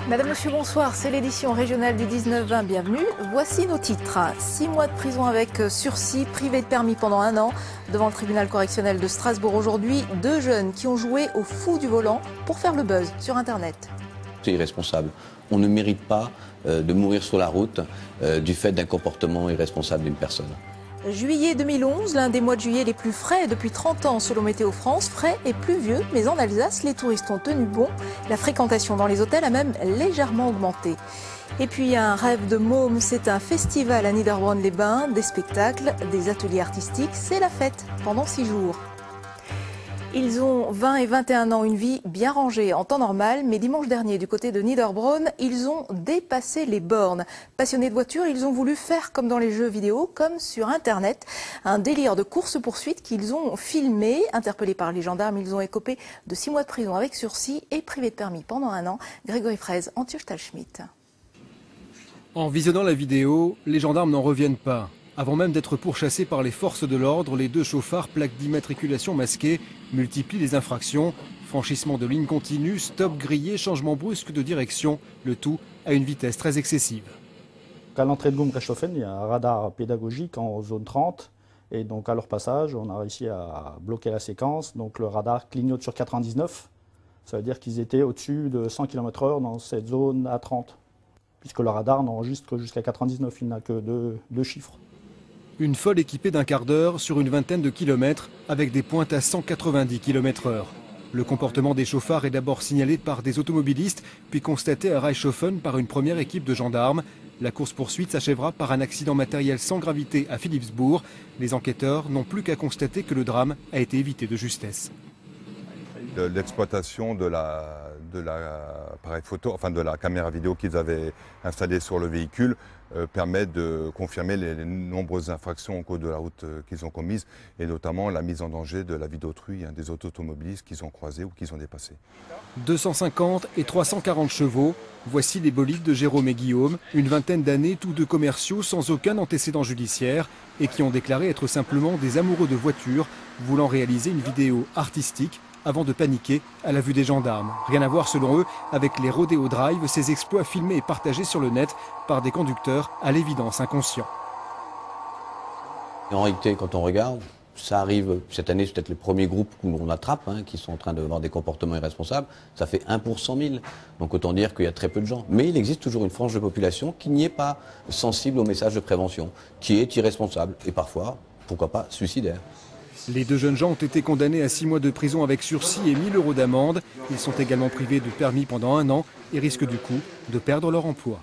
Madame, Monsieur, bonsoir. C'est l'édition régionale du 19-20. Bienvenue. Voici nos titres. 6 mois de prison avec sursis, privé de permis pendant 1 an. Devant le tribunal correctionnel de Strasbourg aujourd'hui, 2 jeunes qui ont joué au fou du volant pour faire le buzz sur Internet. C'est irresponsable. On ne mérite pas de mourir sur la route du fait d'un comportement irresponsable d'une personne. Juillet 2011, l'un des mois de juillet les plus frais depuis 30 ans selon Météo France, frais et pluvieux, mais en Alsace, les touristes ont tenu bon. La fréquentation dans les hôtels a même légèrement augmenté. Et puis un rêve de môme, c'est un festival à Niederbronn-les-Bains, des spectacles, des ateliers artistiques, c'est la fête pendant 6 jours. Ils ont 20 et 21 ans, une vie bien rangée en temps normal, mais dimanche dernier, du côté de Niederbronn, ils ont dépassé les bornes. Passionnés de voitures, ils ont voulu faire comme dans les jeux vidéo, comme sur Internet, un délire de course-poursuite qu'ils ont filmé. Interpellés par les gendarmes, ils ont écopé de 6 mois de prison avec sursis et privé de permis pendant 1 an. Grégory Fraise, Antje Stahlschmidt. En visionnant la vidéo, les gendarmes n'en reviennent pas. Avant même d'être pourchassés par les forces de l'ordre, les 2 chauffards plaques d'immatriculation masquées multiplient les infractions. Franchissement de ligne continue, stop grillé, changement brusque de direction, le tout à une vitesse très excessive. À l'entrée de Gumbrechhofen, il y a un radar pédagogique en zone 30. Et donc à leur passage, on a réussi à bloquer la séquence. Donc le radar clignote sur 99. Ça veut dire qu'ils étaient au-dessus de 100 km/h dans cette zone à 30. Puisque le radar n'enregistre que jusqu'à 99, il n'a que 2 chiffres. Une folle équipée d'un quart d'heure sur une vingtaine de kilomètres avec des pointes à 190 km/h. Le comportement des chauffards est d'abord signalé par des automobilistes, puis constaté à Reichshofen par une première équipe de gendarmes. La course-poursuite s'achèvera par un accident matériel sans gravité à Philipsbourg. Les enquêteurs n'ont plus qu'à constater que le drame a été évité de justesse. L'exploitation de l'appareil photo, enfin de la caméra vidéo qu'ils avaient installée sur le véhicule permet de confirmer les nombreuses infractions au cours de la route qu'ils ont commises et notamment la mise en danger de la vie d'autrui, des automobilistes qu'ils ont croisés ou qu'ils ont dépassés. 250 et 340 chevaux, voici les bolides de Jérôme et Guillaume, une vingtaine d'années, tous 2 commerciaux sans aucun antécédent judiciaire et qui ont déclaré être simplement des amoureux de voitures voulant réaliser une vidéo artistique avant de paniquer à la vue des gendarmes. Rien à voir selon eux avec les Rodeo Drive, ces exploits filmés et partagés sur le net par des conducteurs à l'évidence inconscients. En réalité, quand on regarde, ça arrive, cette année c'est peut-être le premier groupe qu'on attrape, qui sont en train d'avoir des comportements irresponsables, ça fait 1 pour 100 000. Donc autant dire qu'il y a très peu de gens. Mais il existe toujours une frange de population qui n'y est pas sensible au message de prévention, qui est irresponsable et parfois, pourquoi pas, suicidaire. Les 2 jeunes gens ont été condamnés à 6 mois de prison avec sursis et 1 000 € d'amende. Ils sont également privés de permis pendant 1 an et risquent du coup de perdre leur emploi.